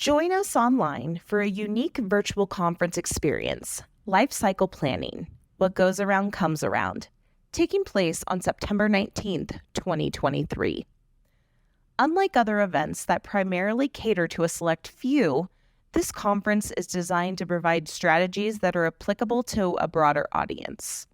Join us online for a unique virtual conference experience, Life Cycle Planning, What Goes Around Comes Around, taking place on September 19th, 2023. Unlike other events that primarily cater to a select few, this conference is designed to provide strategies that are applicable to a broader audience.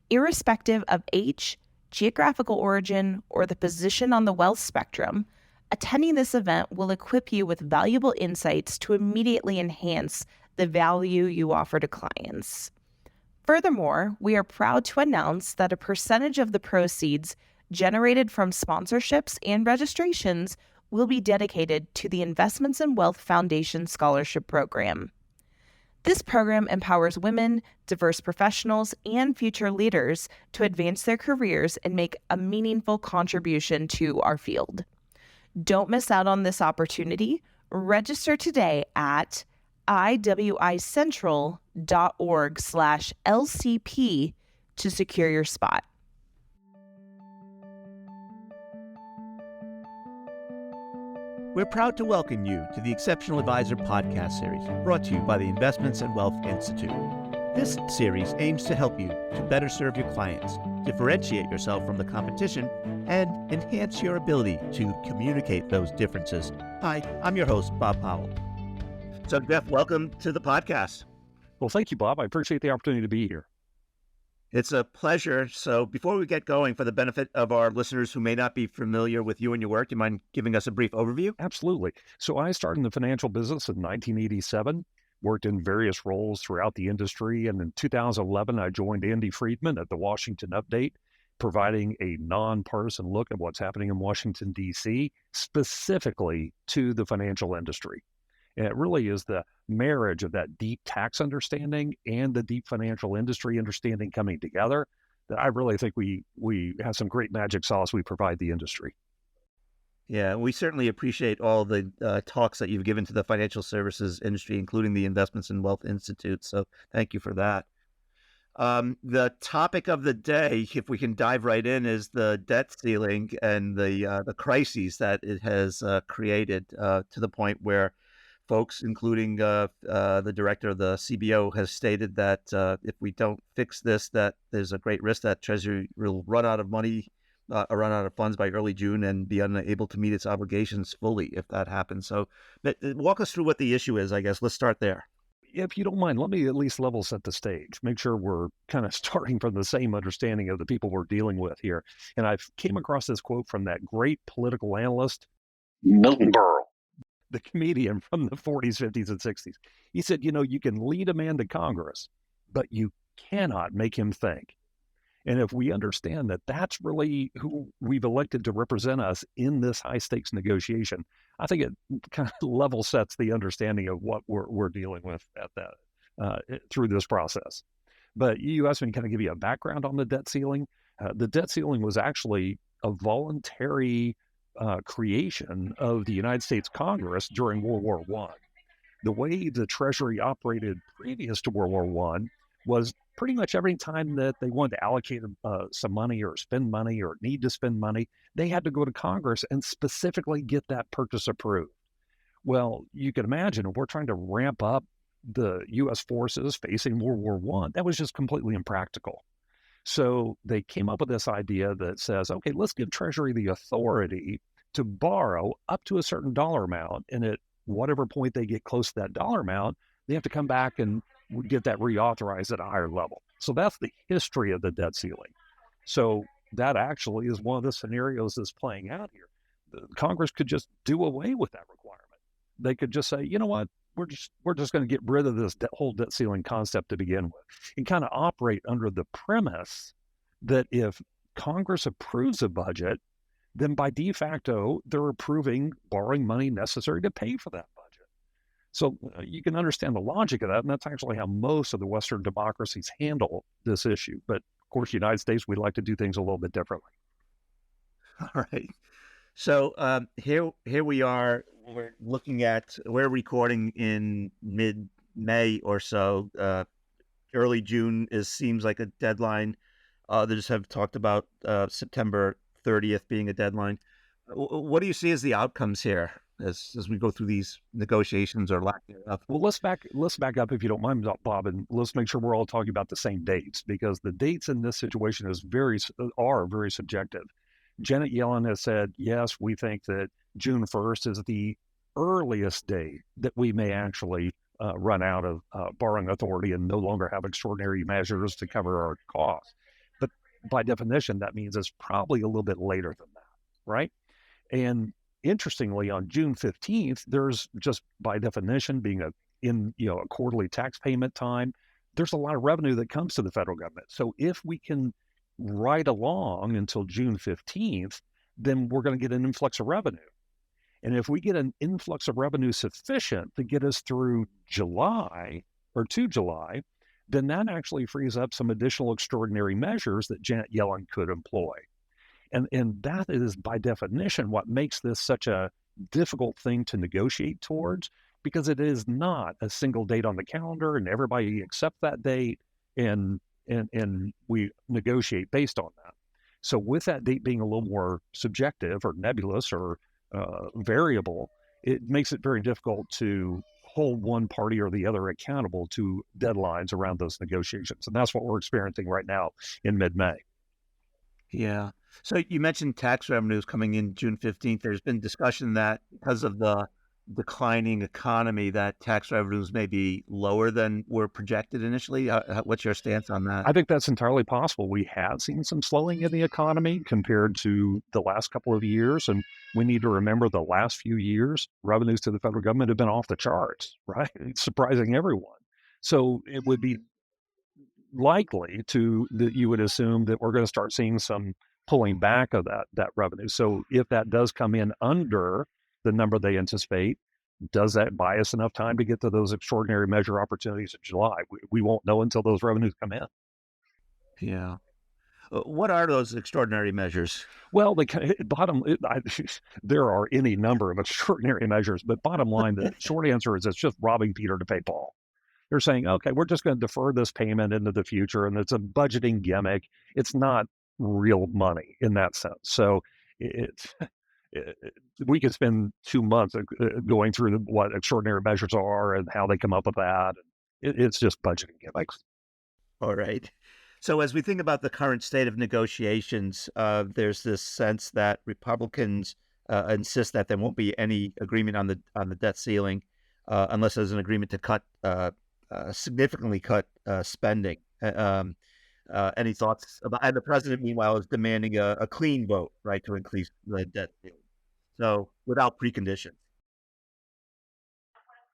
Irrespective of age, geographical origin, or the position on the wealth spectrum, attending this event will equip you with valuable insights to immediately enhance the value you offer to clients. Furthermore, we are proud to announce that a percentage of the proceeds generated from sponsorships and registrations will be dedicated to the Investments in Wealth Foundation Scholarship Program. This program empowers women, diverse professionals, and future leaders to advance their careers and make a meaningful contribution to our field. Don't miss out on this opportunity. Register today at iwicentral.org/LCP to secure your spot. We're proud to welcome you to the Exceptional Advisor podcast series, brought to you by the Investments in Wealth Institute. This series aims to help you to better serve your clients, differentiate yourself from the competition, and enhance your ability to communicate those differences. Hi, I'm your host, Bob Powell. So, Jeff, welcome to the podcast. Well, thank you, Bob. I appreciate the opportunity to be here. It's a pleasure. So before we get going, for the benefit of our listeners who may not be familiar with you and your work, do you mind giving us a brief overview? Absolutely. So I started in the financial business in 1987, worked in various roles throughout the industry. And in 2011, I joined Andy Friedman at the Washington Update, providing a nonpartisan look at what's happening in Washington, D.C., specifically to the financial industry. And it really is the marriage of that deep tax understanding and the deep financial industry understanding coming together that I really think we have some great magic sauce we provide the industry. Yeah, we certainly appreciate all the talks that you've given to the financial services industry, including the Investments in Wealth Institute. So thank you for that. The topic of the day, if we can dive right in, is the debt ceiling and the crises that it has created to the point where folks, including the director of the CBO, has stated that if we don't fix this, that there's a great risk that Treasury will run out of money, run out of funds by early June and be unable to meet its obligations fully if that happens. So walk us through what the issue is, I guess. Let's start there. If you don't mind, let me at least level set the stage, make sure we're kind of starting from the same understanding of the people we're dealing with here. And I came across this quote from that great political analyst, Milton Berle, the comedian from the 40s, 50s, and 60s. He said, you can lead a man to Congress, but you cannot make him think. And if we understand that that's really who we've elected to represent us in this high-stakes negotiation, I think it kind of level sets the understanding of what we're dealing with at that through this process. But you asked me to kind of give you a background on the debt ceiling. The debt ceiling was actually a voluntary creation of the United States Congress during World War I. The way the Treasury operated previous to World War I was pretty much every time that they wanted to allocate some money or spend money or need to spend money, they had to go to Congress and specifically get that purchase approved. Well, you can imagine if we're trying to ramp up the U.S. forces facing World War I, that was just completely impractical. So they came up with this idea that says, okay, let's give Treasury the authority to borrow up to a certain dollar amount. And at whatever point they get close to that dollar amount, they have to come back and get that reauthorized at a higher level. So that's the history of the debt ceiling. So that actually is one of the scenarios that's playing out here. Congress could just do away with that requirement. They could just say, you know what, we're just going to get rid of this whole debt ceiling concept to begin with, and kind of operate under the premise that if Congress approves a budget, then by de facto, they're approving borrowing money necessary to pay for that budget. So you can understand the logic of that, and that's actually how most of the Western democracies handle this issue. But of course, the United States, we like to do things a little bit differently. All right. So here we are. We're recording in mid-May or so. Early June seems like a deadline. Others have talked about September 30th being a deadline. What do you see as the outcomes here? as we go through these negotiations or lack thereof? Well, let's back up if you don't mind, Bob, and let's make sure we're all talking about the same dates, because the dates in this situation are very subjective. Janet Yellen has said, yes, we think that June 1st is the earliest day that we may actually run out of borrowing authority and no longer have extraordinary measures to cover our costs. But by definition, that means it's probably a little bit later than that, right? And interestingly, on June 15th, there's just by definition being a quarterly tax payment time, there's a lot of revenue that comes to the federal government. So if we can ride along until June 15th, then we're going to get an influx of revenue. And if we get an influx of revenue sufficient to get us through July or to July, then that actually frees up some additional extraordinary measures that Janet Yellen could employ. And that is by definition what makes this such a difficult thing to negotiate towards, because it is not a single date on the calendar and everybody accepts that date and we negotiate based on that. So with that date being a little more subjective or nebulous or variable, it makes it very difficult to hold one party or the other accountable to deadlines around those negotiations. And that's what we're experiencing right now in mid-May. Yeah. So you mentioned tax revenues coming in June 15th. There's been discussion that because of the declining economy, that tax revenues may be lower than were projected initially. What's your stance on that? I think that's entirely possible. We have seen some slowing in the economy compared to the last couple of years. And we need to remember the last few years, revenues to the federal government have been off the charts, right? It's surprising everyone. So it would be likely that you would assume that we're going to start seeing some pulling back of that revenue. So if that does come in under the number they anticipate, does that buy us enough time to get to those extraordinary measure opportunities in July? We won't know until those revenues come in. Yeah. What are those extraordinary measures? Well, there are any number of extraordinary measures, but bottom line, the short answer is it's just robbing Peter to pay Paul. They're saying, okay, we're just going to defer this payment into the future, and it's a budgeting gimmick. It's not real money in that sense. So we could spend 2 months going through what extraordinary measures are and how they come up with that. It's just budgeting gimmicks. All right. So as we think about the current state of negotiations, there's this sense that Republicans insist that there won't be any agreement on the debt ceiling unless there's an agreement to significantly cut spending. Any thoughts about? And the president, meanwhile, is demanding a clean vote, right, to increase the debt ceiling. So without preconditions.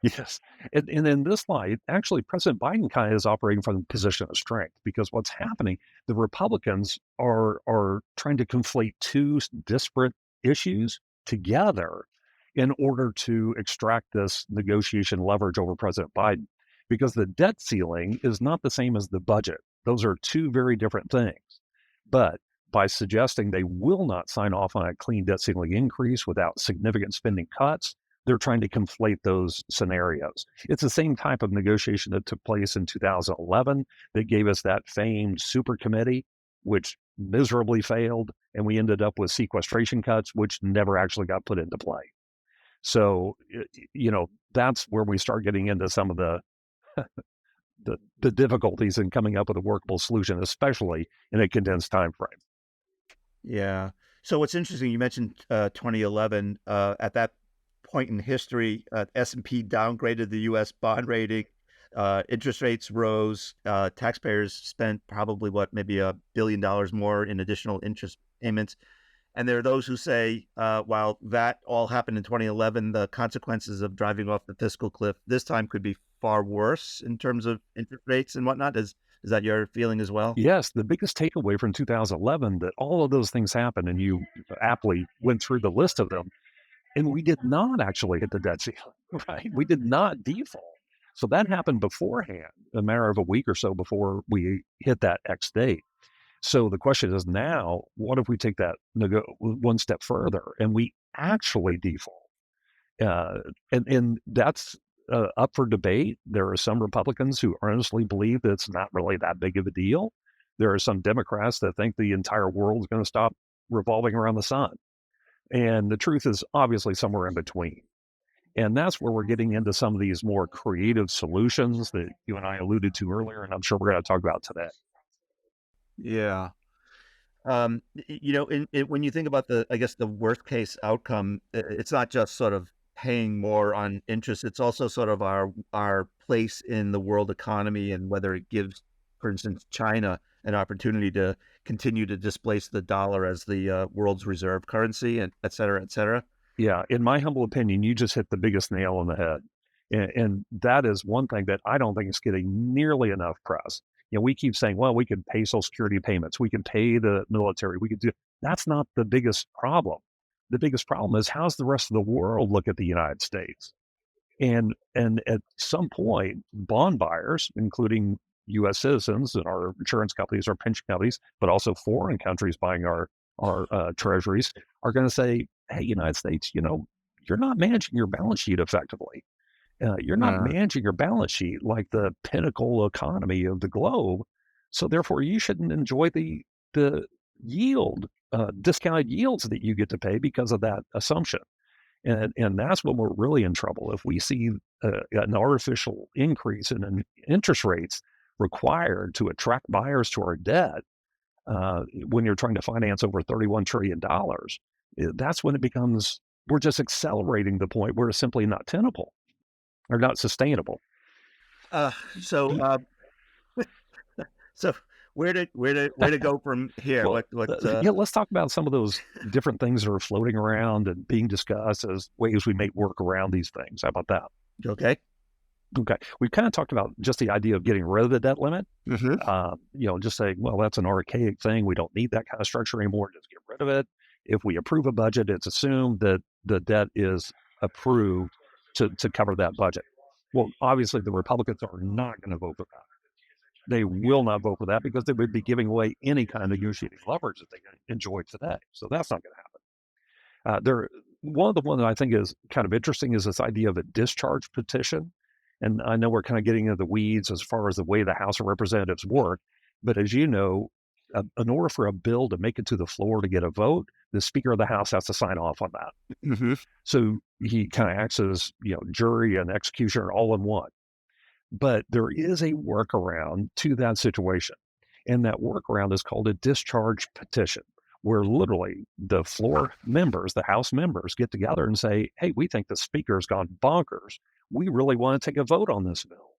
Yes. And in this light, actually, President Biden kind of is operating from a position of strength, because what's happening, the Republicans are trying to conflate two disparate issues together in order to extract this negotiation leverage over President Biden, because the debt ceiling is not the same as the budget. Those are two very different things. But by suggesting they will not sign off on a clean debt ceiling increase without significant spending cuts, they're trying to conflate those scenarios. It's the same type of negotiation that took place in 2011 that gave us that famed super committee, which miserably failed, and we ended up with sequestration cuts, which never actually got put into play. So, that's where we start getting into some of the difficulties in coming up with a workable solution, especially in a condensed time frame. Yeah. So what's interesting, you mentioned 2011. At that point in history, S&P downgraded the U.S. bond rating. Interest rates rose. Taxpayers spent probably maybe $1 billion more in additional interest payments. And there are those who say, while that all happened in 2011, the consequences of driving off the fiscal cliff this time could be far worse in terms of interest rates and whatnot. Is that your feeling as well? Yes, the biggest takeaway from 2011 that all of those things happened, and you aptly went through the list of them, and we did not actually hit the debt ceiling, right? We did not default. So that happened beforehand, a matter of a week or so before we hit that X date. So the question is now, what if we take that one step further and we actually default? And that's up for debate. There are some Republicans who earnestly believe that it's not really that big of a deal. There are some Democrats that think the entire world is going to stop revolving around the sun. And the truth is obviously somewhere in between. And that's where we're getting into some of these more creative solutions that you and I alluded to earlier, and I'm sure we're going to talk about today. Yeah. When you think about I guess the worst case outcome, it's not just sort of paying more on interest. It's also sort of our place in the world economy and whether it gives, for instance, China an opportunity to continue to displace the dollar as the world's reserve currency, and et cetera, et cetera. Yeah, in my humble opinion, you just hit the biggest nail on the head. And that is one thing that I don't think is getting nearly enough press. We keep saying, well, we could pay Social Security payments, we can pay the military, we could do. That's not the biggest problem. The biggest problem is how's the rest of the world look at the United States? And at some point, bond buyers, including U.S. citizens and our insurance companies, our pension companies, but also foreign countries buying our treasuries, are going to say, "Hey, United States, you're not managing your balance sheet effectively. You're not managing your balance sheet like the pinnacle economy of the globe. So therefore, you shouldn't enjoy the yield, discounted yields that you get to pay because of that assumption." And that's when we're really in trouble. If we see an artificial increase in interest rates required to attract buyers to our debt, when you're trying to finance over $31 trillion, that's when it becomes, we're just accelerating the point where it's simply not tenable or not sustainable. Uh, so, uh, so where to go from here? Well, yeah, let's talk about some of those different things that are floating around and being discussed as ways we may work around these things. How about that? Okay. Okay. We've kind of talked about just the idea of getting rid of the debt limit. Mm-hmm. Just saying, well, that's an archaic thing. We don't need that kind of structure anymore. Just get rid of it. If we approve a budget, it's assumed that the debt is approved to cover that budget. Well, obviously, the Republicans are not going to vote for that. They will not vote for that because they would be giving away any kind of negotiating leverage that they enjoy today. So that's not going to happen. One of the ones that I think is kind of interesting is this idea of a discharge petition. And I know we're kind of getting into the weeds as far as the way the House of Representatives work. But as you know, in order for a bill to make it to the floor to get a vote, the Speaker of the House has to sign off on that. Mm-hmm. So he kind of acts as, jury and executioner all in one. But there is a workaround to that situation. And that workaround is called a discharge petition, where literally the floor members, the House members, get together and say, hey, we think the Speaker's gone bonkers. We really want to take a vote on this bill.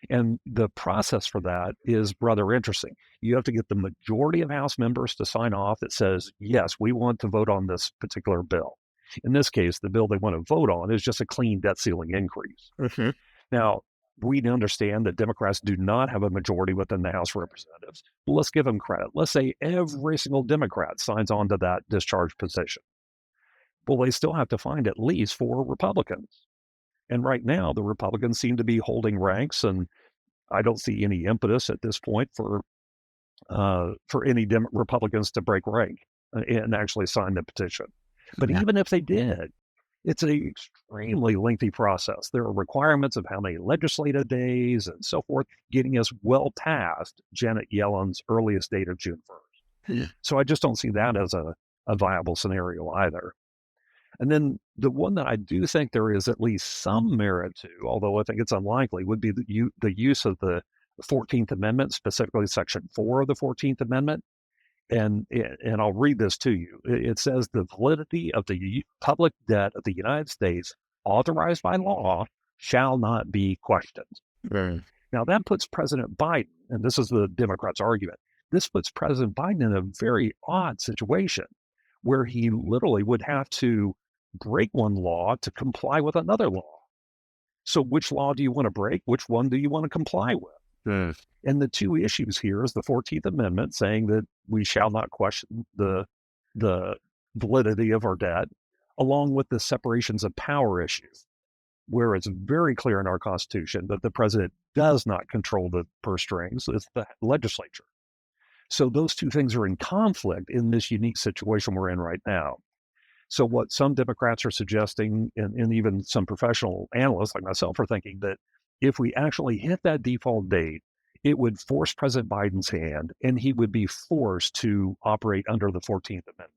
And the process for that is rather interesting. You have to get the majority of House members to sign off that says, yes, we want to vote on this particular bill. In this case, the bill they want to vote on is just a clean debt ceiling increase. Mm-hmm. Now, we understand that Democrats do not have a majority within the House of Representatives. But let's give them credit. Let's say every single Democrat signs on to that discharge petition. Well, they still have to find at least 4 Republicans. And right now, the Republicans seem to be holding ranks, and I don't see any impetus at this point for any Republicans to break rank and actually sign the petition. But even if they did, it's an extremely lengthy process. There are requirements of how many legislative days and so forth, getting us well past Janet Yellen's earliest date of June 1st. Yeah. So I just don't see that as a viable scenario either. And then the one that I do think there is at least some merit to, although I think it's unlikely, would be the use of the 14th Amendment, specifically Section 4 of the 14th Amendment. And I'll read this to you. It says the validity of the public debt of the United States authorized by law shall not be questioned. Right. Now that puts President Biden, and this is the Democrats' argument, this puts President Biden in a very odd situation where he literally would have to break one law to comply with another law. So which law do you want to break? Which one do you want to comply with? Yes. And the two issues here is the 14th Amendment saying that we shall not question the validity of our debt, along with the separations of power issue, where it's very clear in our Constitution that the president does not control the purse strings, it's the legislature. So those two things are in conflict in this unique situation we're in right now. So what some Democrats are suggesting, and even some professional analysts like myself are thinking, that if we actually hit that default date, it would force President Biden's hand, and he would be forced to operate under the 14th Amendment.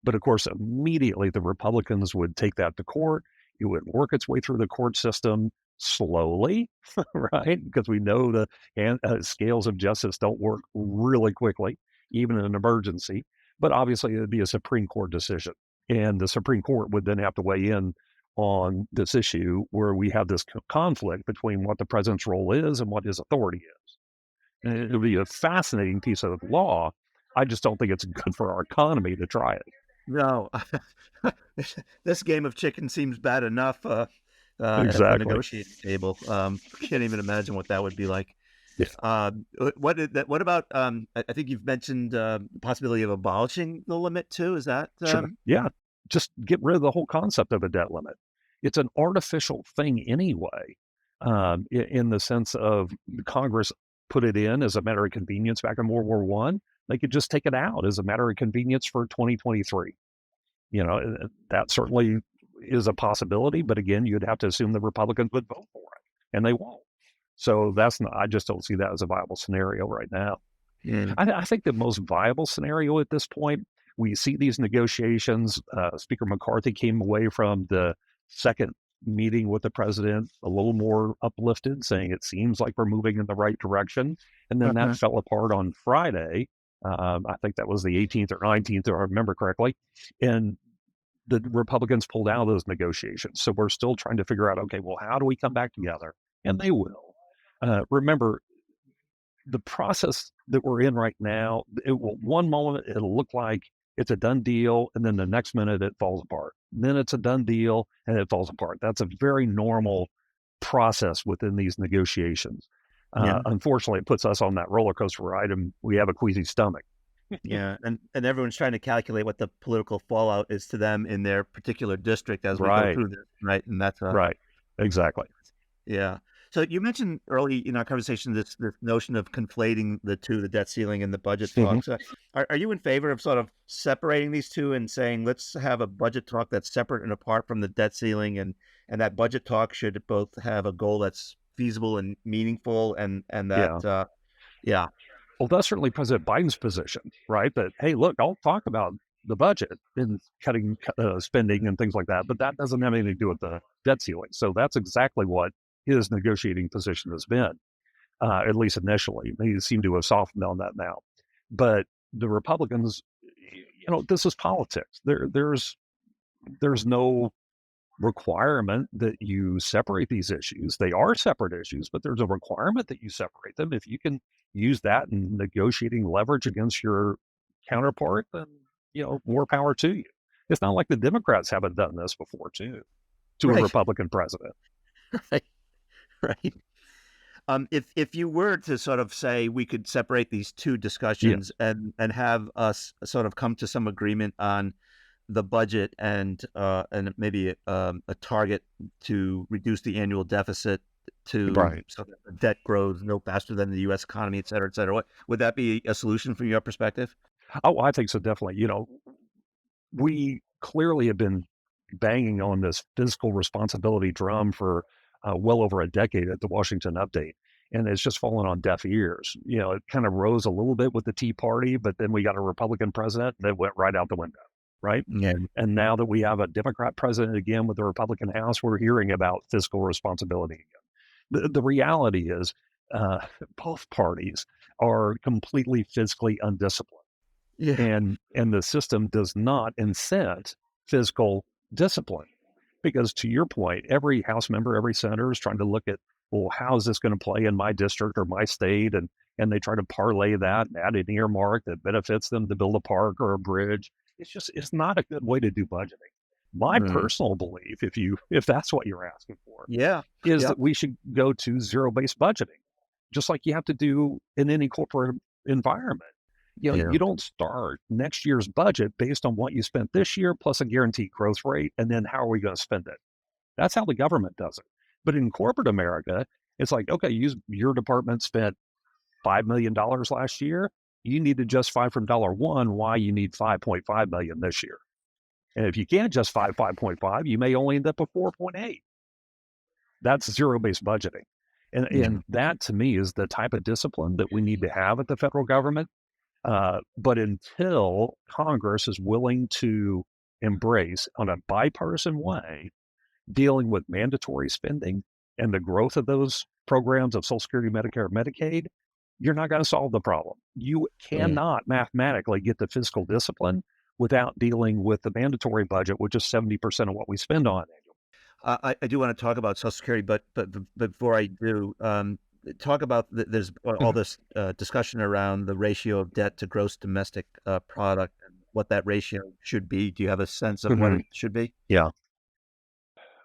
But of course, immediately the Republicans would take that to court, It would work its way through the court system slowly, right? Because we know the scales of justice don't work really quickly, even in an emergency. But obviously, it would be a Supreme Court decision. And the Supreme Court would then have to weigh in on this issue where we have this conflict between what the president's role is and what his authority is. And it would be a fascinating piece of law. I just don't think it's good for our economy to try it. No, this game of chicken seems bad enough at the Exactly. negotiating table. Can't even imagine what that would be like. Yeah. What about? I think you've mentioned the possibility of abolishing the limit too. Is that? Sure. Yeah. Just get rid of the whole concept of a debt limit. It's an artificial thing anyway, in the sense of Congress put it in as a matter of convenience back in World War One. They could just take it out as a matter of convenience for 2023. That certainly is a possibility, but again, you'd have to assume the Republicans would vote for it, and they won't. So I just don't see that as a viable scenario right now. Yeah. I think the most viable scenario at this point, we see these negotiations. Speaker McCarthy came away from the second meeting with the president a little more uplifted, saying it seems like we're moving in the right direction. And then that fell apart on Friday. I think that was the 18th or 19th, if I remember correctly. And the Republicans pulled out of those negotiations. So we're still trying to figure out, okay, well, how do we come back together? And they will. Remember, the process that we're in right now, one moment it'll look like it's a done deal, and then the next minute it falls apart. Then it's a done deal, and it falls apart. That's a very normal process within these negotiations. Unfortunately, it puts us on that roller coaster ride, and we have a queasy stomach. Yeah, and everyone's trying to calculate what the political fallout is to them in their particular district as we go through this, right? And that's right, exactly. Yeah. So you mentioned early in our conversation this notion of conflating the two, the debt ceiling and the budget talks. Are you in favor of sort of separating these two and saying let's have a budget talk that's separate and apart from the debt ceiling, and that budget talk should both have a goal that's feasible and meaningful, and that yeah. Well, that's certainly President Biden's position, right? That, hey, look, I'll talk about the budget and cutting spending and things like that, but that doesn't have anything to do with the debt ceiling. So that's exactly what his negotiating position has been, at least initially. They seem to have softened on that now. But the Republicans, this is politics. There's no requirement that you separate these issues. They are separate issues, but there's a requirement that you separate them. If you can use that in negotiating leverage against your counterpart, then, more power to you. It's not like the Democrats haven't done this before, too, to a Republican president. Right. If you were to sort of say we could separate these two discussions and have us sort of come to some agreement on the budget and maybe a target to reduce the annual deficit so that the debt grows no faster than the U.S. economy, et cetera, et cetera. Would that be a solution from your perspective? Oh, I think so, definitely. We clearly have been banging on this fiscal responsibility drum for well over a decade at the Washington Update, and it's just fallen on deaf ears. It kind of rose a little bit with the Tea Party, but then we got a Republican president that went right out the window. Right. Yeah. And now that we have a Democrat president again with the Republican House, we're hearing about fiscal responsibility again. The reality is both parties are completely fiscally undisciplined. Yeah. And the system does not incent fiscal discipline. Because to your point, every House member, every senator is trying to look at, well, how is this going to play in my district or my state? And they try to parlay that and add an earmark that benefits them to build a park or a bridge. It's not a good way to do budgeting. My personal belief, if that's what you're asking for, is that we should go to zero-based budgeting, just like you have to do in any corporate environment. You don't start next year's budget based on what you spent this year plus a guaranteed growth rate, and then how are we going to spend it? That's how the government does it. But in corporate America, it's like, okay, your department spent $5 million last year. You need to justify from $1 why you need $5.5 million this year. And if you can't justify 5.5, you may only end up with 4.8. That's zero-based budgeting. And that, to me, is the type of discipline that we need to have at the federal government. But until Congress is willing to embrace, on a bipartisan way, dealing with mandatory spending and the growth of those programs of Social Security, Medicare, Medicaid, you're not going to solve the problem. You cannot mathematically get the fiscal discipline without dealing with the mandatory budget, which is 70% of what we spend on annually. I do want to talk about Social Security, but before I do, talk about there's all this discussion around the ratio of debt to gross domestic product and what that ratio should be. Do you have a sense of what it should be? Yeah.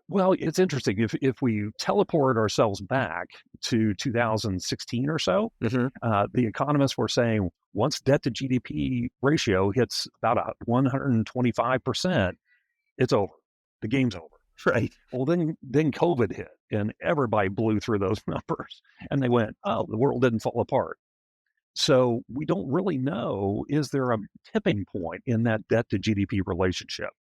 Well, it's interesting. If we teleport ourselves back to 2016 or so, the economists were saying once debt to GDP ratio hits about 125%, it's over. The game's over. Right. Well, then COVID hit and everybody blew through those numbers and they went, oh, the world didn't fall apart. So we don't really know, is there a tipping point in that debt to GDP relationship?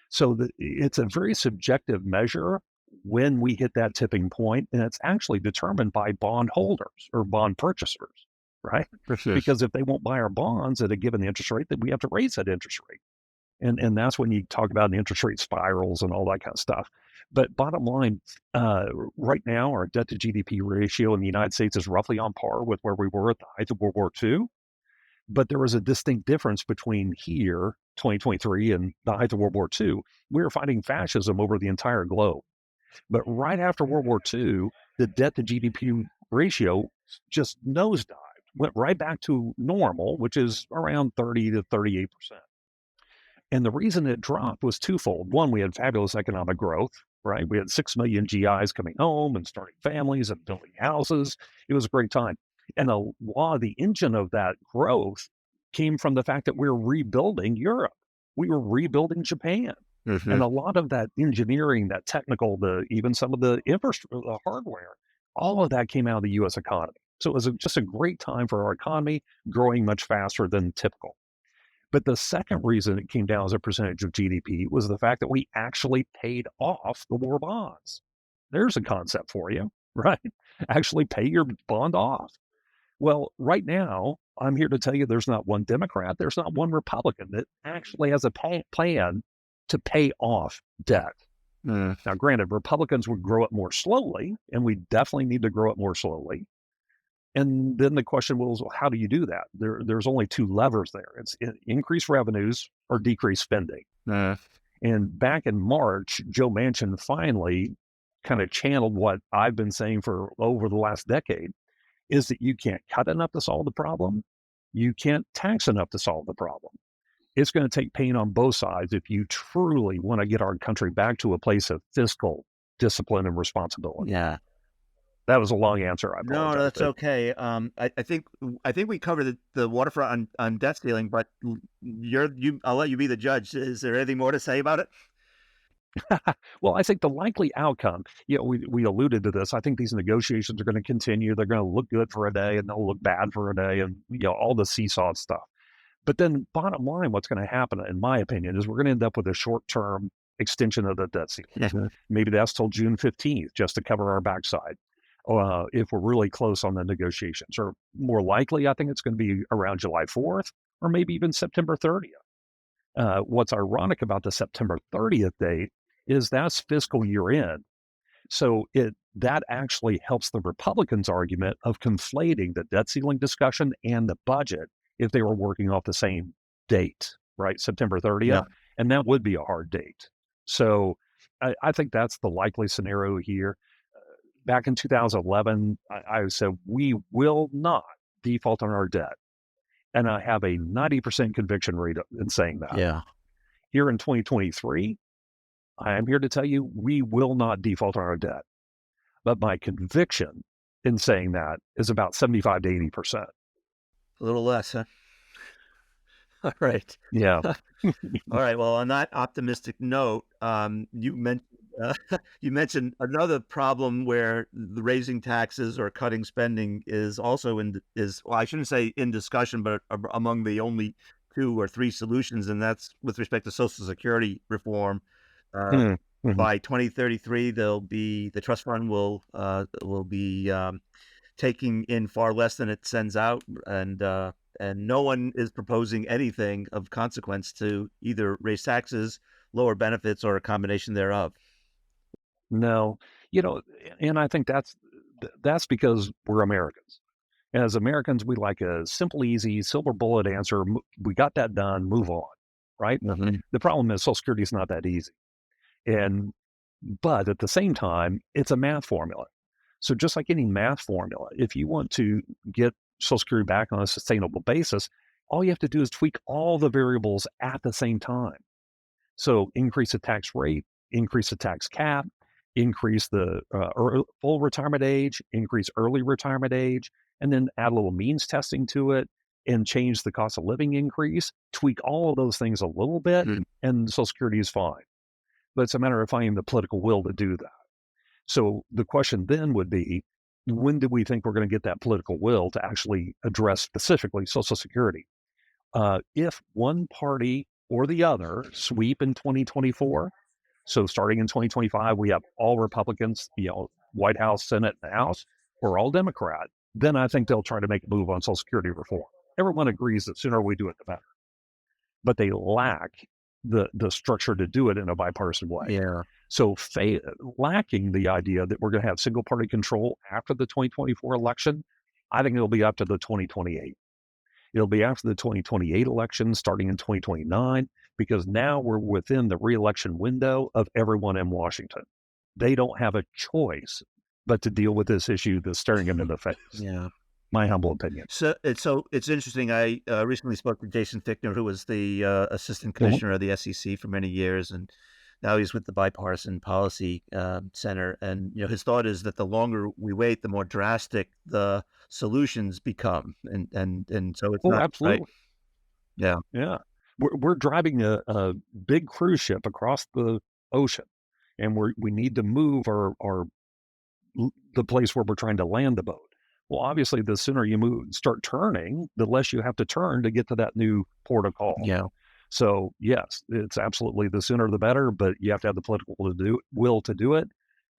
So it's a very subjective measure when we hit that tipping point, and it's actually determined by bond holders or bond purchasers, right? Because if they won't buy our bonds at a given interest rate, then we have to raise that interest rate. And that's when you talk about the interest rate spirals and all that kind of stuff. But bottom line, right now, our debt to GDP ratio in the United States is roughly on par with where we were at the height of World War II. But there was a distinct difference between here, 2023, and the height of World War II. We were fighting fascism over the entire globe. But right after World War II, the debt to GDP ratio just nosedived, went right back to normal, which is around 30 to 38%. And the reason it dropped was twofold. One, we had fabulous economic growth, right? We had 6 million GIs coming home and starting families and building houses. It was a great time. And a lot of the engine of that growth came from the fact that we were rebuilding Europe. We were rebuilding Japan. And a lot of that engineering, that technical, even some of the infrastructure, the hardware, all of that came out of the U.S. economy. So it was just a great time for our economy, growing much faster than typical. But the second reason it came down as a percentage of GDP was the fact that we actually paid off the war bonds. There's a concept for you, right? Actually pay your bond off. Well, right now, I'm here to tell you there's not one Democrat, there's not one Republican that actually has a plan to pay off debt. Now, granted, Republicans would grow it more slowly, and we definitely need to grow it more slowly. And then the question was, well, how do you do that? There's only two levers there. It's increase revenues or decrease spending. And back in March, Joe Manchin finally kind of channeled what I've been saying for over the last decade, is that you can't cut enough to solve the problem. You can't tax enough to solve the problem. It's going to take pain on both sides if you truly want to get our country back to a place of fiscal discipline and responsibility. Yeah. That was a long answer. I apologize. No, that's okay. I think we covered the waterfront on debt ceiling, but I'll let you be the judge. Is there anything more to say about it? Well, I think the likely outcome, we alluded to this. I think these negotiations are going to continue. They're going to look good for a day and they'll look bad for a day, and all the seesaw stuff. But then bottom line, what's going to happen, in my opinion, is we're going to end up with a short-term extension of the debt ceiling. Maybe that's till June 15th, just to cover our backside. If we're really close on the negotiations, or more likely, I think it's going to be around July 4th or maybe even September 30th. What's ironic about the September 30th date is that's fiscal year end. So that actually helps the Republicans' argument of conflating the debt ceiling discussion and the budget if they were working off the same date, right? September 30th. Yeah. And that would be a hard date. So I think that's the likely scenario here. Back in 2011, I said, we will not default on our debt. And I have a 90% conviction rate in saying that. Yeah. Here in 2023, I am here to tell you, we will not default on our debt. But my conviction in saying that is about 75 to 80%. A little less, huh? All right. Yeah. All right. Well, on that optimistic note, you mentioned another problem where the raising taxes or cutting spending is also well, I shouldn't say in discussion, but among the only 2 or 3 solutions, and that's with respect to Social Security reform. By 2033, the trust fund will be taking in far less than it sends out, and no one is proposing anything of consequence to either raise taxes, lower benefits, or a combination thereof. No, you know, and I think that's because we're Americans. As Americans, we like a simple, easy, silver bullet answer. We got that done, move on, right? Hmm. The problem is Social Security is not that easy. And but at the same time, it's a math formula. So just like any math formula, if you want to get Social Security back on a sustainable basis, all you have to do is tweak all the variables at the same time. So increase the tax rate, increase the tax cap, increase the full retirement age, increase early retirement age, and then add a little means testing to it and change the cost of living increase, tweak all of those things a little bit, and Social Security is fine. But it's a matter of finding the political will to do that. So the question then would be, when do we think we're going to get that political will to actually address specifically Social Security? If one party or the other sweep in 2024, so starting in 2025, we have all Republicans, White House, Senate, and House, we're all Democrat, then I think they'll try to make a move on Social Security reform. Everyone agrees that sooner we do it, the better. But they lack the structure to do it in a bipartisan way. Yeah. So lacking the idea that we're going to have single party control after the 2024 election, I think it'll be up to the 2028. It'll be after the 2028 election, starting in 2029, because now we're within the reelection window of everyone in Washington. They don't have a choice but to deal with this issue that's staring them in the face. Yeah. My humble opinion. So it's interesting. I recently spoke to Jason Fichtner, who was the assistant commissioner of the SEC for many years, and now he's with the Bipartisan Policy Center. And his thought is that the longer we wait, the more drastic the solutions become, and so it's not absolutely. Right. Yeah, yeah. We're driving a big cruise ship across the ocean, and we need to move the place where we're trying to land the boat. Well, obviously, the sooner you start turning, the less you have to turn to get to that new port of call. yeah. So yes, it's absolutely the sooner the better, but you have to have the political will to do it,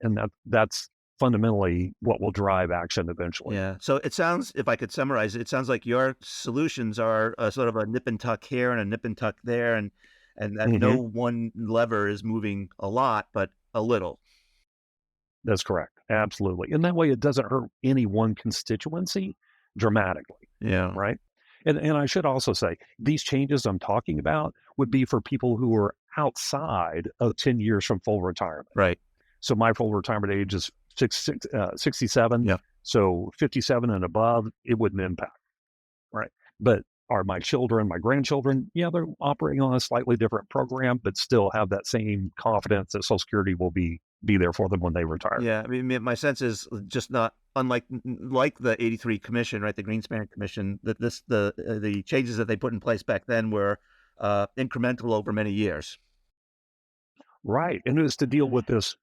and that's fundamentally what will drive action eventually. Yeah. So it sounds, if I could summarize it sounds like your solutions are sort of a nip and tuck here and a nip and tuck there, and that no one lever is moving a lot, but a little. That's correct. Absolutely. And that way it doesn't hurt any one constituency dramatically. Yeah. Right. And I should also say these changes I'm talking about would be for people who are outside of 10 years from full retirement. Right. So my full retirement age is 67. Yeah. So 57 and above, it wouldn't impact. Right. But are my children, my grandchildren, they're operating on a slightly different program, but still have that same confidence that Social Security will be there for them when they retire. Yeah, I mean, my sense is just not unlike like the '83 commission, right? The Greenspan commission. That the changes that they put in place back then were incremental over many years. Right, and it was to deal with this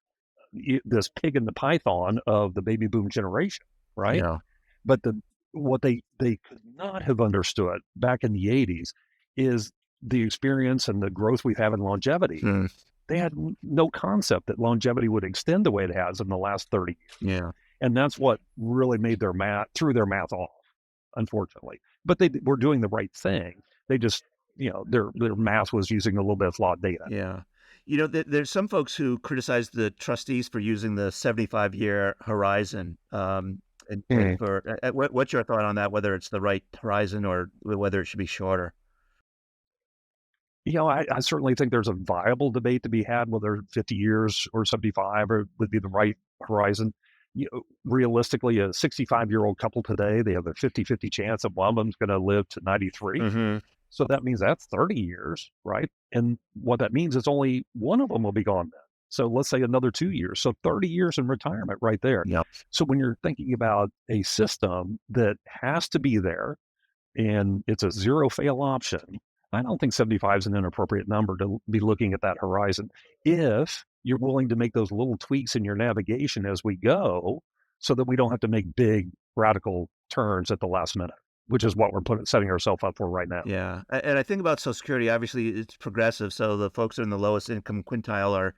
pig in the python of the baby boom generation, right? Yeah. But what they could not have understood back in the 80s is the experience and the growth we've had in longevity. They had no concept that longevity would extend the way it has in the last 30 years. Yeah. And that's what really made threw their math off, unfortunately. But they were doing the right thing. They just, their math was using a little bit of flawed data. Yeah. There's some folks who criticize the trustees for using the 75-year horizon. What's your thought on that, whether it's the right horizon or whether it should be shorter? I certainly think there's a viable debate to be had whether 50 years or 75 would be the right horizon. Realistically, a 65-year-old couple today, they have a 50-50 chance that one of them's going to live to 93. Mm-hmm. So that means that's 30 years, right? And what that means is only one of them will be gone then. So let's say another 2 years. So 30 years in retirement right there. Yep. So when you're thinking about a system that has to be there and it's a zero fail option, I don't think 75 is an inappropriate number to be looking at that horizon if you're willing to make those little tweaks in your navigation as we go so that we don't have to make big radical turns at the last minute, which is what we're setting ourselves up for right now. Yeah. And I think about Social Security, obviously it's progressive. So the folks that are in the lowest income quintile are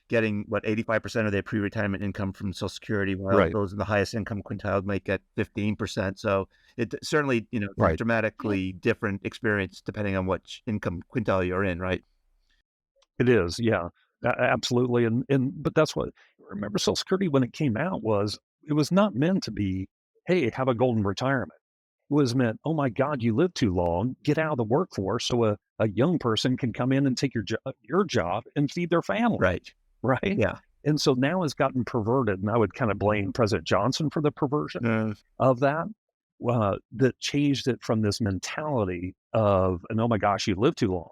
getting 85% of their pre-retirement income from Social Security, while those in the highest income quintile might get 15%. So it certainly, dramatically different experience depending on which income quintile you're in, right? It is, yeah, absolutely. But that's what, remember Social Security when it came out it was not meant to be, hey, have a golden retirement. It was meant, oh my God, you lived too long, get out of the workforce so a young person can come in and take your job and feed their family, Right. right? Yeah. And so now it's gotten perverted, and I would kind of blame President Johnson for the perversion Mm, of that. That changed it from this mentality of, and oh my gosh, you lived too long,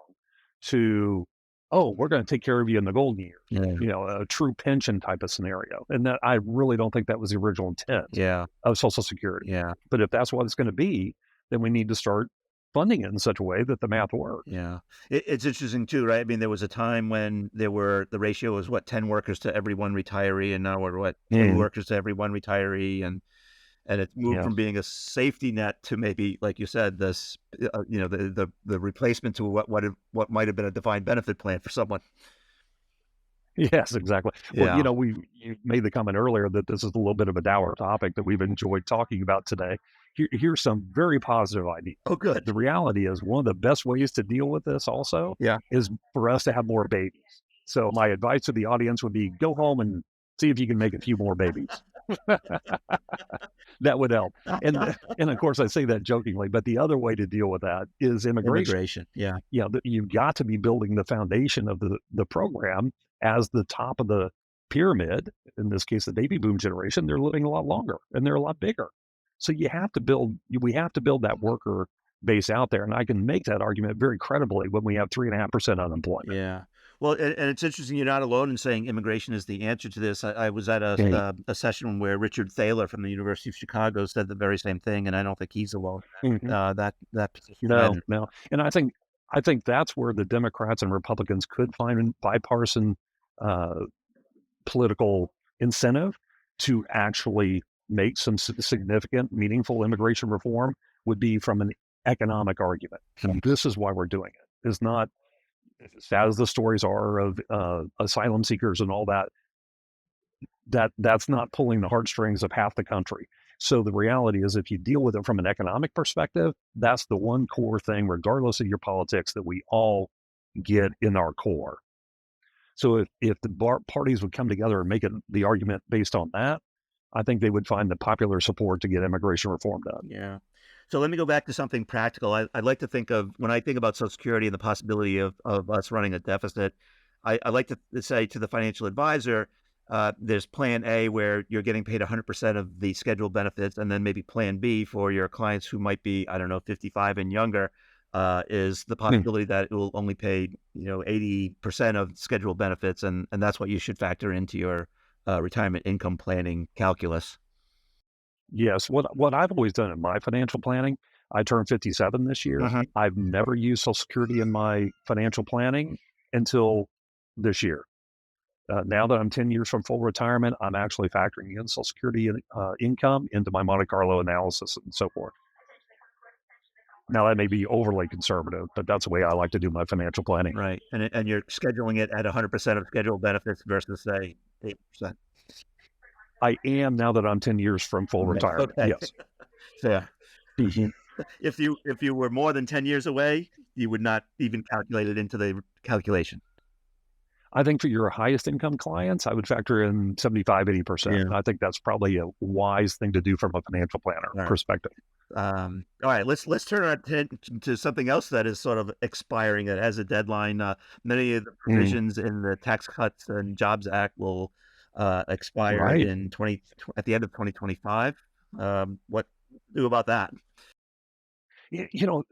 to, oh, we're going to take care of you in the golden years, yeah. a true pension type of scenario. And that, I really don't think that was the original intent Yeah. of Social Security. Yeah. But if that's what it's going to be, then we need to start funding it in such a way that the math works. Yeah. It's interesting too, right? I mean, there was a time when the ratio was what, 10 workers to every one retiree, and now we're what, 2 workers to every one retiree. And it's moved Yeah. from being a safety net to maybe, like you said, this, the replacement to what might have been a defined benefit plan for someone. Yes, exactly. Well, Yeah. you made the comment earlier that this is a little bit of a dour topic that we've enjoyed talking about today. Here's some very positive ideas. Oh, good. The reality is one of the best ways to deal with this also Yeah. is for us to have more babies. So my advice to the audience would be go home and see if you can make a few more babies. That would help. And of course I say that jokingly, but the other way to deal with that is immigration. Immigration. Yeah. You've got to be building the foundation of the program as the top of the pyramid. In this case, the baby boom generation, they're living a lot longer and they're a lot bigger. So we have to build that worker base out there. And I can make that argument very credibly when we have 3.5% unemployment. Yeah. Well, and it's interesting. You're not alone in saying immigration is the answer to this. I was at a session where Richard Thaler from the University of Chicago said the very same thing, and I don't think he's alone. Mhm. That position. No. And I think that's where the Democrats and Republicans could find bipartisan uh, political incentive to actually make some significant, meaningful immigration reform would be from an economic argument. And this is why we're doing it. It's not, as sad as the stories are of asylum seekers and all that, that's not pulling the heartstrings of half the country. So the reality is, if you deal with it from an economic perspective, that's the one core thing, regardless of your politics, that we all get in our core. So if the parties would come together and make it the argument based on that, I think they would find the popular support to get immigration reform done. Yeah. So let me go back to something practical. I'd like to think of, when I think about Social Security and the possibility of us running a deficit, I like to say to the financial advisor, there's plan A where you're getting paid 100% of the scheduled benefits, and then maybe plan B for your clients who might be, I don't know, 55 and younger, is the possibility that it will only pay, 80% of scheduled benefits, and that's what you should factor into your retirement income planning calculus. Yes, what I've always done in my financial planning, I turned 57 this year. Uh-huh. I've never used Social Security in my financial planning until this year. Now that I'm 10 years from full retirement, I'm actually factoring in Social Security income into my Monte Carlo analysis and so forth. Now, that may be overly conservative, but that's the way I like to do my financial planning. Right. And you're scheduling it at 100% of scheduled benefits versus, say, 8%. I am, now that I'm 10 years from full retirement. Okay. Yes. Yeah. Mhm. If you were more than 10 years away, you would not even calculate it into the calculation. I think for your highest income clients, I would factor in 75, 80%. Yeah. I think that's probably a wise thing to do from a financial planner Right. perspective. All right, let's turn our attention to something else that is sort of expiring. That has a deadline. Many of the provisions in the Tax Cuts and Jobs Act will expire Right. at the end of 2025. What do about that? You know,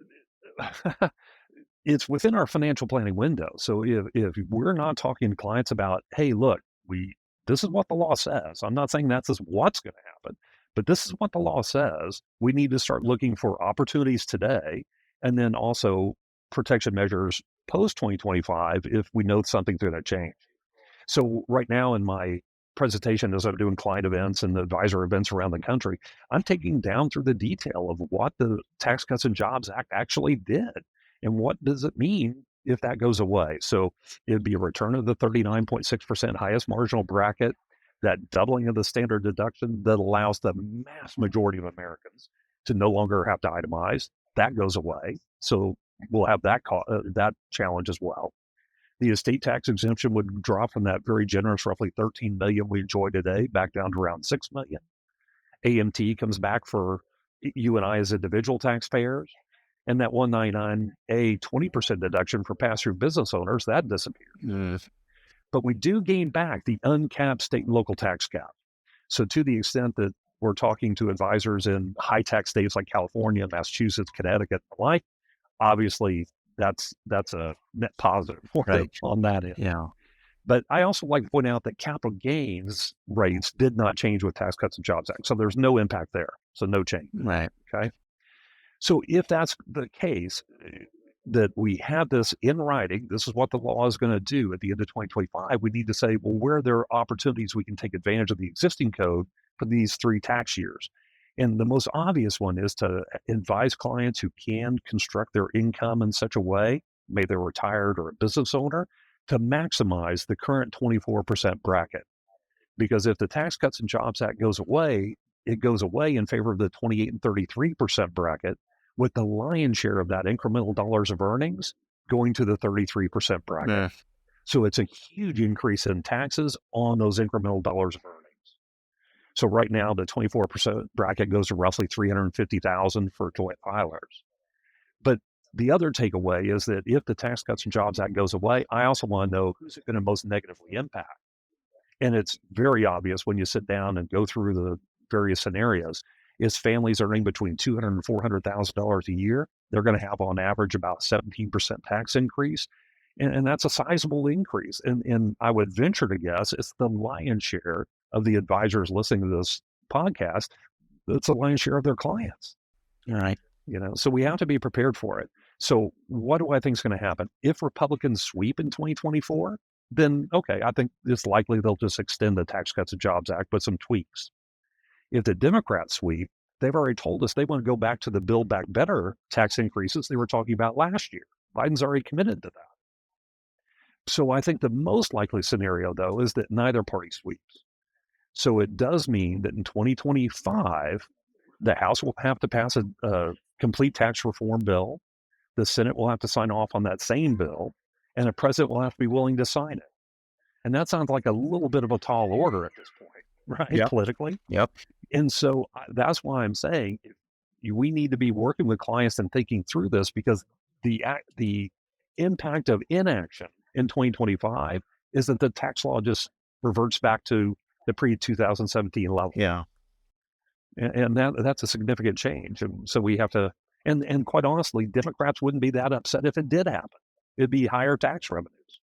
it's within our financial planning window. So if we're not talking to clients about, hey, look, this is what the law says. I'm not saying that's what's going to happen, but this is what the law says. We need to start looking for opportunities today, and then also protection measures post 2025 if we know something's going to change. So right now in my presentation, as I'm doing client events and advisor events around the country, I'm taking down through the detail of what the Tax Cuts and Jobs Act actually did and what does it mean if that goes away. So it'd be a return of the 39.6% highest marginal bracket, that doubling of the standard deduction that allows the mass majority of Americans to no longer have to itemize. That goes away. So we'll have that challenge as well. The estate tax exemption would drop from that very generous, roughly 13 million we enjoy today, back down to around 6 million. AMT comes back for you and I as individual taxpayers. And that 199A 20% deduction for pass-through business owners, that disappears. But we do gain back the uncapped state and local tax cap. So to the extent that we're talking to advisors in high tax states like California, Massachusetts, Connecticut, and the like, obviously that's a net positive for them on that end. Yeah. But I also like to point out that capital gains rates did not change with Tax Cuts and Jobs Act. So there's no impact there. So no change. Right. Okay. So if that's the case, that we have this in writing, this is what the law is going to do at the end of 2025, we need to say, well, where there are opportunities we can take advantage of the existing code for these 3 tax years. And the most obvious one is to advise clients who can construct their income in such a way, may they're retired or a business owner, to maximize the current 24% bracket. Because if the Tax Cuts and Jobs Act goes away, it goes away in favor of the 28 and 33% bracket, with the lion's share of that incremental dollars of earnings going to the 33% bracket. So it's a huge increase in taxes on those incremental dollars of earnings. So right now, the 24% bracket goes to roughly $350,000 for joint filers. But the other takeaway is that if the Tax Cuts and Jobs Act goes away, I also want to know who's it going to most negatively impact. And it's very obvious when you sit down and go through the various scenarios, is families earning between $200,000 and $400,000 a year, they're going to have on average about 17% tax increase. And that's a sizable increase. And I would venture to guess it's the lion's share of the advisors listening to this podcast. That's the lion's share of their clients. All right. So we have to be prepared for it. So what do I think is going to happen? If Republicans sweep in 2024, then okay, I think it's likely they'll just extend the Tax Cuts and Jobs Act with some tweaks. If the Democrats sweep, they've already told us they want to go back to the Build Back Better tax increases they were talking about last year. Biden's already committed to that. So I think the most likely scenario, though, is that neither party sweeps. So it does mean that in 2025, the House will have to pass a complete tax reform bill. The Senate will have to sign off on that same bill, and the president will have to be willing to sign it. And that sounds like a little bit of a tall order at this point, right? Politically. And so that's why I'm saying we need to be working with clients and thinking through this, because the impact of inaction in 2025 is that the tax law just reverts back to the pre-2017 level. Yeah. And that's a significant change. And so we have to, and quite honestly, Democrats wouldn't be that upset if it did happen. It'd be higher tax revenues,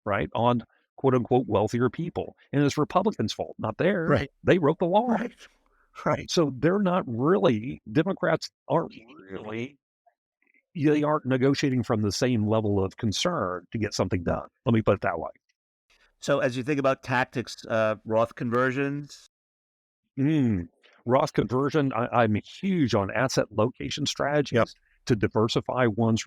right, on quote unquote wealthier people. And it's Republicans' fault, not theirs. Right. They wrote the law. Right. So they're not really, Democrats aren't really, they aren't negotiating from the same level of concern to get something done. Let me put it that way. So as you think about tactics, Roth conversions? Roth conversion, I'm huge on asset location strategies to diversify one's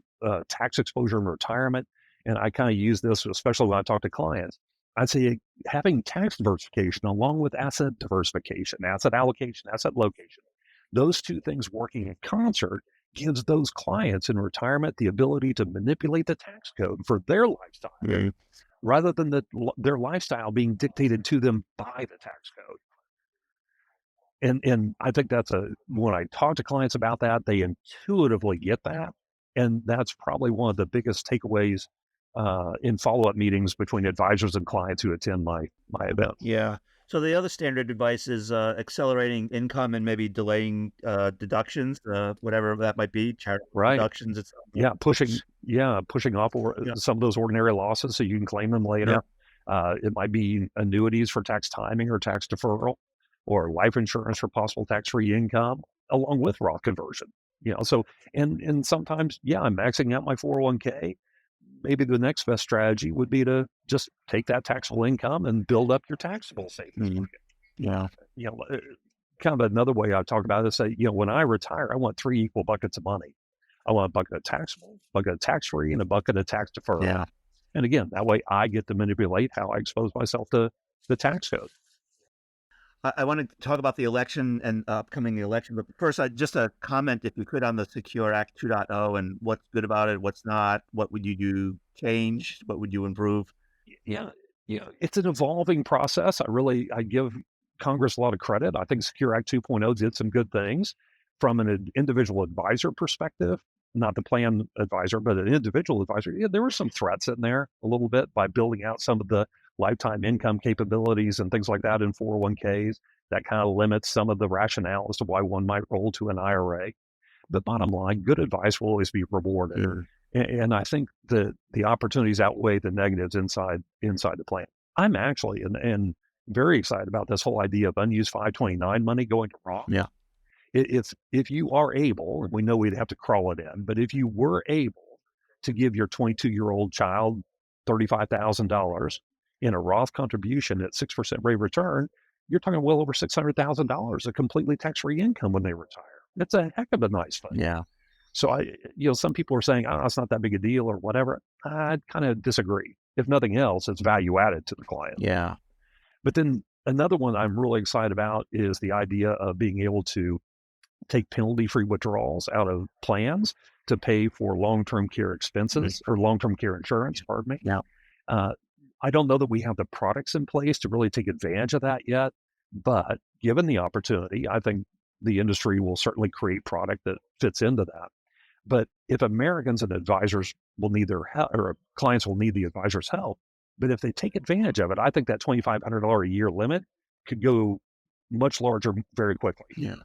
tax exposure in retirement. And I kind of use this, especially when I talk to clients. I'd say having tax diversification along with asset diversification, asset allocation, asset location, those two things working in concert gives those clients in retirement the ability to manipulate the tax code for their lifestyle, rather than their lifestyle being dictated to them by the tax code. And I think when I talk to clients about that, they intuitively get that. And that's probably one of the biggest takeaways in follow-up meetings between advisors and clients who attend my event. Yeah. So the other standard advice is accelerating income and maybe delaying deductions, whatever that might be, charitable deductions. Pushing off some of those ordinary losses so you can claim them later. It might be annuities for tax timing or tax deferral, or life insurance for possible tax-free income, along with Roth conversion. So and sometimes, I'm maxing out my 401k. Maybe the next best strategy would be to just take that taxable income and build up your taxable savings. Kind of another way I talk about it is say, when I retire, I want 3 equal buckets of money. I want a bucket of taxable, a bucket of tax-free, and a bucket of tax deferral. And again, that way I get to manipulate how I expose myself to the tax code. I want to talk about the election and upcoming election, but first, just a comment, if you could, on the Secure Act 2.0 and what's good about it, what's not, what would you do change, what would you improve? Yeah, it's an evolving process. I give Congress a lot of credit. I think Secure Act 2.0 did some good things from an individual advisor perspective, not the plan advisor, but an individual advisor. Yeah, there were some threats in there a little bit by building out some of the lifetime income capabilities and things like that in 401ks. That kind of limits some of the rationale as to why one might roll to an IRA. But bottom line, good advice will always be rewarded. Mm. And I think the opportunities outweigh the negatives inside the plan. I'm actually and very excited about this whole idea of unused 529 money going to Roth. Yeah. It's if you are able, and we know we'd have to crawl it in, but if you were able to give your 22-year-old child $35,000 in a Roth contribution at 6% rate of return, you're talking well over $600,000 of completely tax-free income when they retire. It's a heck of a nice thing. Yeah. So some people are saying, oh, it's not that big a deal or whatever. I kind of disagree. If nothing else, it's value added to the client. Yeah. But then another one I'm really excited about is the idea of being able to take penalty-free withdrawals out of plans to pay for long-term care expenses or long-term care insurance, pardon me. Yeah. I don't know that we have the products in place to really take advantage of that yet, but given the opportunity, I think the industry will certainly create product that fits into that. But if Americans and advisors will need their help, or clients will need the advisor's help, but if they take advantage of it, I think that $2,500 a year limit could go much larger very quickly. Yeah.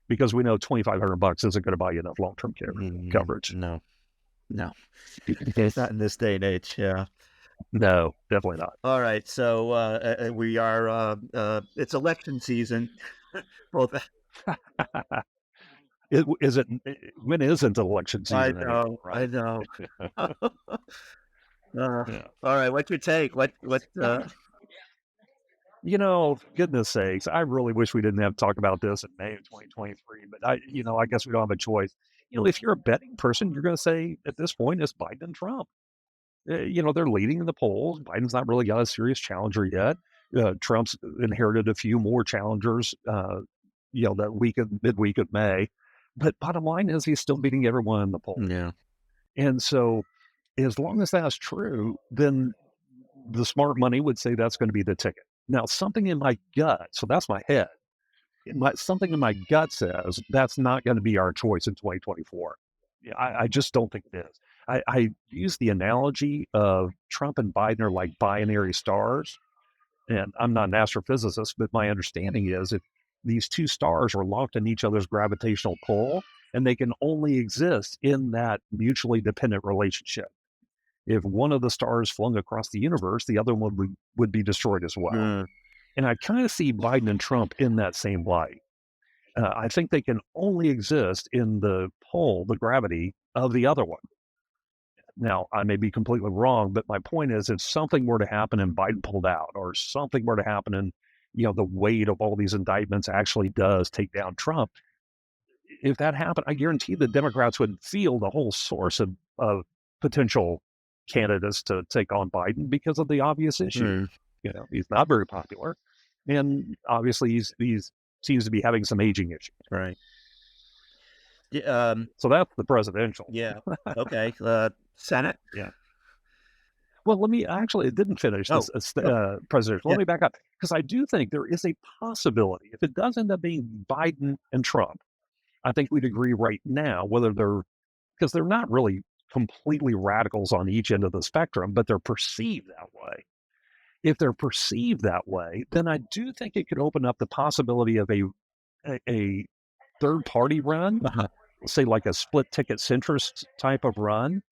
Because we know $2,500 isn't going to buy you enough long-term care coverage. No. It's not in this day and age. Yeah. No, definitely not. All right. So we are, it's election season. Both. When isn't election season? I know. All right. What's your take? Goodness sakes, I really wish we didn't have to talk about this in May of 2023, but I guess we don't have a choice. If you're a betting person, you're going to say at this point it's Biden and Trump. They're leading in the polls. Biden's not really got a serious challenger yet. Trump's inherited a few more challengers, that midweek of May. But bottom line is he's still beating everyone in the polls. Yeah. And so as long as that's true, then the smart money would say that's going to be the ticket. Now, something in my gut, so that's my head, something in my gut says that's not going to be our choice in 2024. I just don't think it is. I use the analogy of Trump and Biden are like binary stars. And I'm not an astrophysicist, but my understanding is if these two stars are locked in each other's gravitational pull, and they can only exist in that mutually dependent relationship. If one of the stars flung across the universe, the other one would be destroyed as well. Mm. And I kind of see Biden and Trump in that same light. I think they can only exist in the pull, the gravity of the other one. Now, I may be completely wrong, but my point is if something were to happen and Biden pulled out, or something were to happen and, the weight of all these indictments actually does take down Trump, if that happened, I guarantee the Democrats would field a whole source of potential candidates to take on Biden because of the obvious issue. Mm. He's not very popular, and obviously he's seems to be having some aging issues. Right. So that's the presidential. Yeah. Okay. Senate. Yeah. Well, it didn't finish this presidential. Yeah. Let me back up, because I do think there is a possibility, if it does end up being Biden and Trump, I think we'd agree right now, because they're not really completely radicals on each end of the spectrum, but they're perceived that way. If they're perceived that way, then I do think it could open up the possibility of a third party run, say like a split ticket centrist type of run,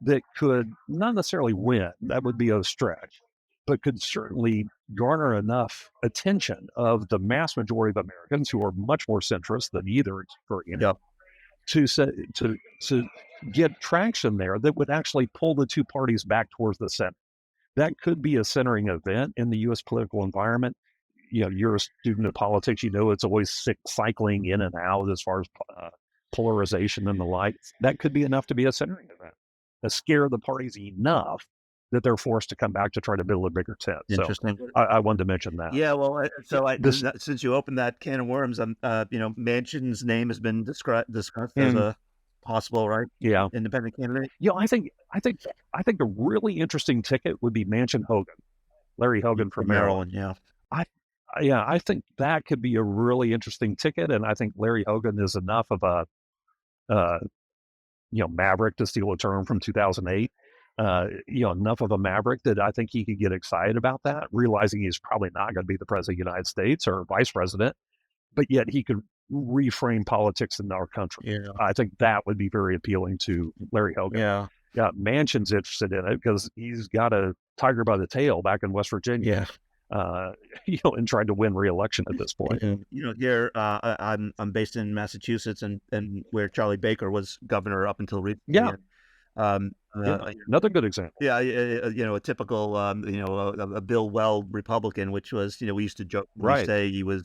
that could not necessarily win. That would be a stretch, but could certainly garner enough attention of the mass majority of Americans who are much more centrist than either extreme, to get traction there that would actually pull the two parties back towards the center. That could be a centering event in the U.S. political environment. You're a student of politics. It's always cycling in and out as far as polarization and the like. That could be enough to be a centering event, to scare the parties enough that they're forced to come back to try to build a bigger tent. Interesting. So I wanted to mention that. Yeah, well, This since you opened that can of worms, Manchin's name has been discussed as and a possible, right, yeah, independent candidate. I think a really interesting ticket would be Manchin Hogan, Larry Hogan from Maryland. Yeah. I think that could be a really interesting ticket, and I think Larry Hogan is enough of a uh, maverick, to steal a term from 2008. Enough of a maverick that I think he could get excited about that, realizing he's probably not going to be the president of the United States or vice president, but yet he could reframe politics in our country. Yeah. I think that would be very appealing to Larry Hogan. Yeah. Yeah, Manchin's interested in it because he's got a tiger by the tail back in West Virginia. Yeah. And trying to win re-election at this point. Here I'm based in Massachusetts, and where Charlie Baker was governor up until recently. Yeah. And, Another good example. Yeah, a typical, a Bill Weld Republican, which was, we used to joke, say he was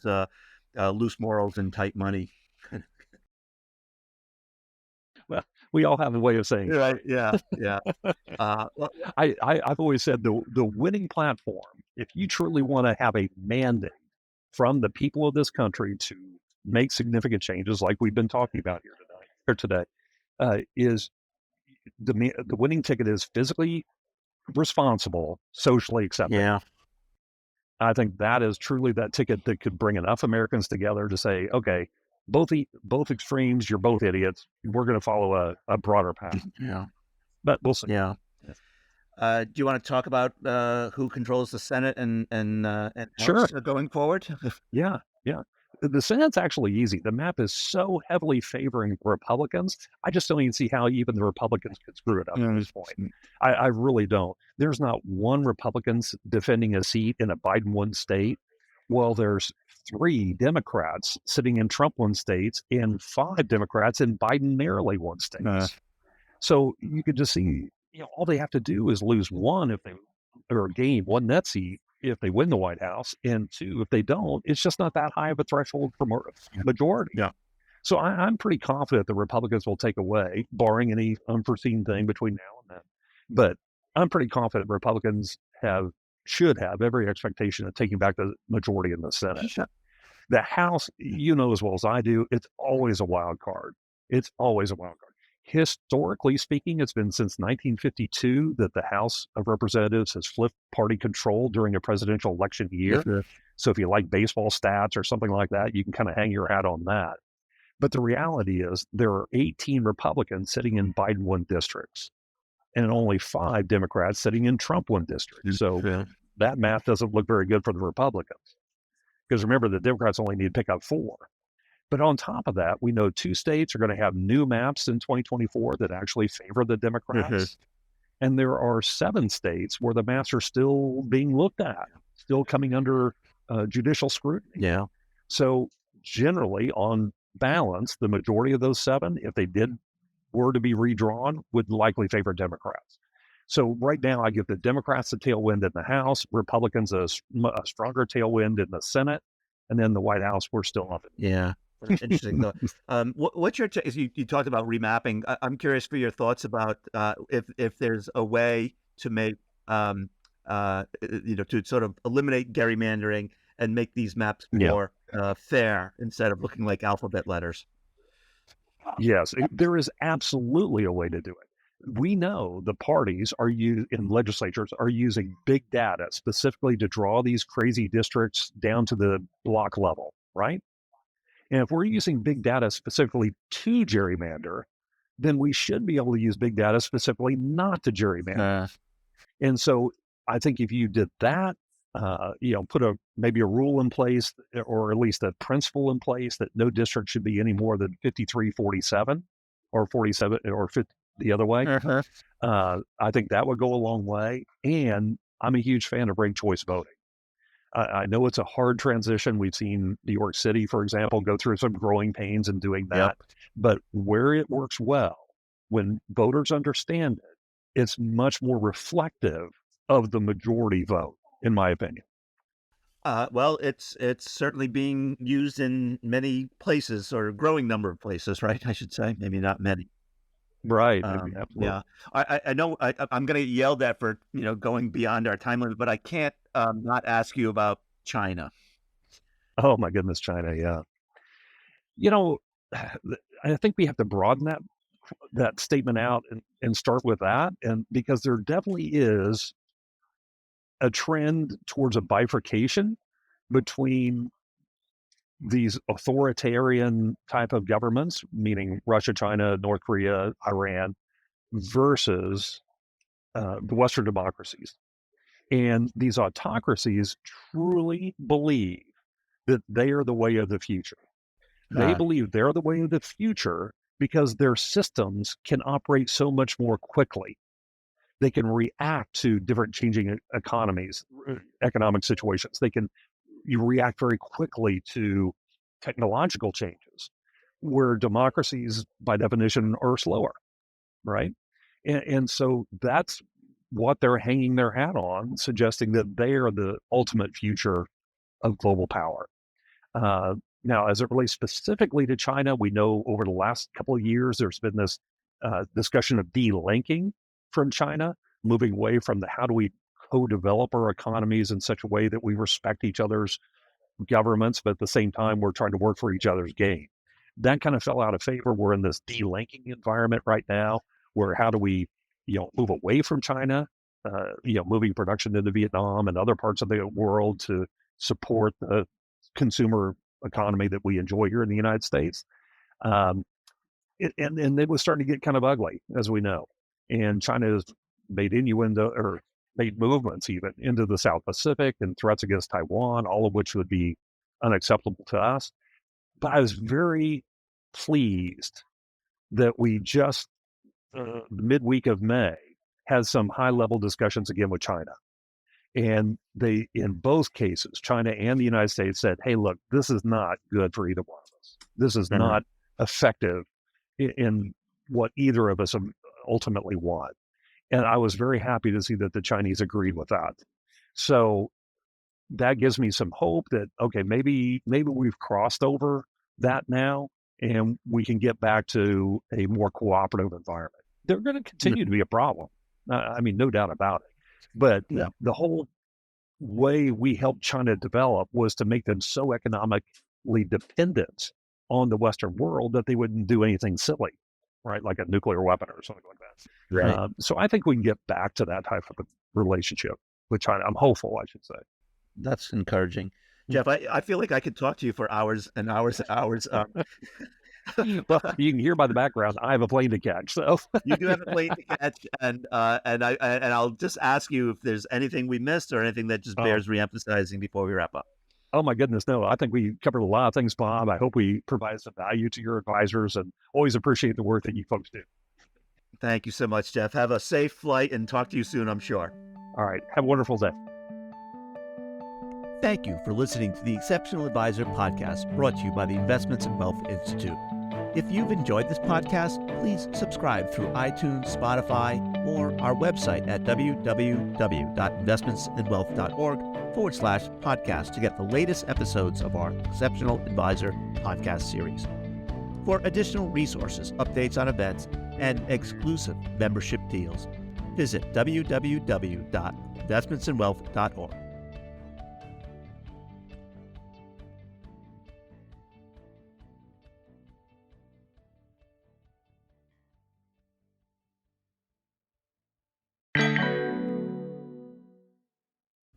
loose morals and tight money. Well, we all have a way of saying it. Right? Yeah, yeah. I've always said the winning platform, if you truly want to have a mandate from the people of this country to make significant changes, like we've been talking about here today, is the winning ticket is physically responsible, socially acceptable. Yeah. I think that is truly that ticket that could bring enough Americans together to say, okay, both extremes, you're both idiots. We're going to follow a broader path. Yeah. But we'll see. Yeah. Do you want to talk about who controls the Senate and Sure, going forward? Yeah. The Senate's actually easy. The map is so heavily favoring Republicans. I just don't even see how even the Republicans could screw it up at this point. I really don't. There's not one Republican defending a seat in a Biden-won state. Well, there's 3 Democrats sitting in Trump-won states and 5 Democrats in Biden-narrowly won states. So you could just see, all they have to do is lose one or gain one net seat if they win the White House, and 2, if they don't, it's just not that high of a threshold for majority. Yeah. So I'm pretty confident the Republicans will take away, barring any unforeseen thing between now and then. But I'm pretty confident Republicans should have every expectation of taking back the majority in the Senate. The House, as well as I do, it's always a wild card. Historically speaking, it's been since 1952 that the House of Representatives has flipped party control during a presidential election year. Sure. So if you like baseball stats or something like that, you can kind of hang your hat on that. But the reality is there are 18 Republicans sitting in Biden-won districts and only 5 Democrats sitting in Trump-won districts. So that math doesn't look very good for the Republicans. Because remember, the Democrats only need to pick up 4. But on top of that, we know 2 states are going to have new maps in 2024 that actually favor the Democrats. And there are 7 states where the maps are still being looked at, still coming under judicial scrutiny. Yeah. So generally, on balance, the majority of those 7, if they were to be redrawn, would likely favor Democrats. So right now, I give the Democrats a tailwind in the House, Republicans a stronger tailwind in the Senate, and then the White House, we're still up. Yeah. Interesting thought. What's your you talked about remapping. I'm curious for your thoughts about if there's a way to make to sort of eliminate gerrymandering and make these maps more fair instead of looking like alphabet letters. Yes, there is absolutely a way to do it. We know the parties in legislatures are using big data specifically to draw these crazy districts down to the block level, right? And if we're using big data specifically to gerrymander, then we should be able to use big data specifically not to gerrymander. And so I think if you did that, put maybe a rule in place, or at least a principle in place, that no district should be any more than 53-47 or 47 or 50 the other way. I think that would go a long way. And I'm a huge fan of ranked choice voting. I know it's a hard transition. We've seen New York City, for example, go through some growing pains in doing that. But where it works well, when voters understand it, it's much more reflective of the majority vote, in my opinion. Well, it's certainly being used in many places, or a growing number of places, right? I should say, maybe not many. Right. Absolutely. Yeah, I know I'm going to get yelled at for going beyond our time limit, but I can't not ask you about China. Oh my goodness, China. Yeah. You know, I think we have to broaden that statement out and start with that. And because there definitely is a trend towards a bifurcation between these authoritarian type of governments, meaning Russia, China, North Korea, Iran, versus the Western democracies. And these autocracies truly believe that they are the way of the future. They believe they're the way of the future because their systems can operate so much more quickly. They can react to different changing economies, economic situations. You react very quickly to technological changes, where democracies, by definition, are slower, right? And so that's what they're hanging their hat on, suggesting that they are the ultimate future of global power. Uh, Now, as it relates specifically to China, we know over the last couple of years, there's been this discussion of delinking from China, moving away from the how do we co-develop our economies in such a way that we respect each other's governments, but at the same time, we're trying to work for each other's gain. That kind of fell out of favor. We're in this delinking environment right now, where how do we, move away from China, moving production into Vietnam and other parts of the world to support the consumer economy that we enjoy here in the United States. Um, and it was starting to get kind of ugly, as we know. And China has made innuendo or made movements even into the South Pacific and threats against Taiwan, all of which would be unacceptable to us. But I was very pleased that we just midweek of May had some high level discussions again with China. And they, in both cases, China and the United States said, hey, look, this is not good for either one of us. This is not effective in what either of us ultimately want. And I was very happy to see that the Chinese agreed with that. So that gives me some hope that, okay, maybe we've crossed over that now and we can get back to a more cooperative environment. They're going to continue to be a problem. I mean, no doubt about it. But the whole way we helped China develop was to make them so economically dependent on the Western world that they wouldn't do anything silly, right? Like a nuclear weapon or something like that. Right. So I think we can get back to that type of a relationship with China. I'm hopeful, I should say. That's encouraging. Jeff, I feel like I could talk to you for hours and hours and hours. Well, you can hear by the background, I have a plane to catch. So you do have a plane to catch, and I'll just ask you if there's anything we missed or anything that just bears reemphasizing before we wrap up. Oh my goodness, no! I think we covered a lot of things, Bob. I hope we provide some value to your advisors, and always appreciate the work that you folks do. Thank you so much, Jeff. Have a safe flight, and talk to you soon, I'm sure. All right, have a wonderful day. Thank you for listening to the Exceptional Advisor podcast, brought to you by the Investments and Wealth Institute. If you've enjoyed this podcast, please subscribe through iTunes, Spotify, or our website at www.investmentsandwealth.org/podcast to get the latest episodes of our Exceptional Advisor podcast series. For additional resources, updates on events, and exclusive membership deals, visit www.investmentsandwealth.org.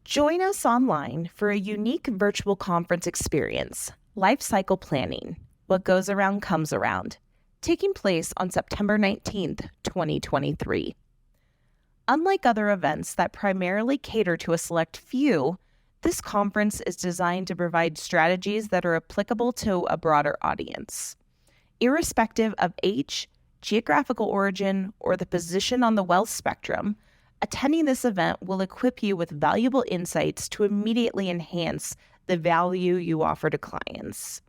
Join us online for a unique virtual conference experience, Life Cycle Planning, What Goes Around Comes Around, taking place on September 19th, 2023. Unlike other events that primarily cater to a select few, this conference is designed to provide strategies that are applicable to a broader audience. Irrespective of age, geographical origin, or the position on the wealth spectrum, attending this event will equip you with valuable insights to immediately enhance the value you offer to clients.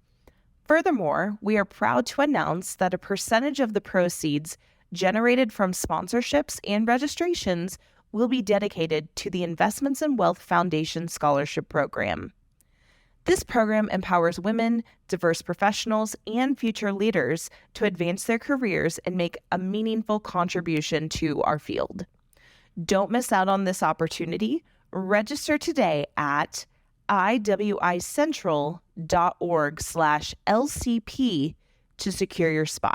Furthermore, we are proud to announce that a percentage of the proceeds generated from sponsorships and registrations will be dedicated to the Investments and Wealth Foundation Scholarship Program. This program empowers women, diverse professionals, and future leaders to advance their careers and make a meaningful contribution to our field. Don't miss out on this opportunity. Register today at iwicentral.org/LCP to secure your spot.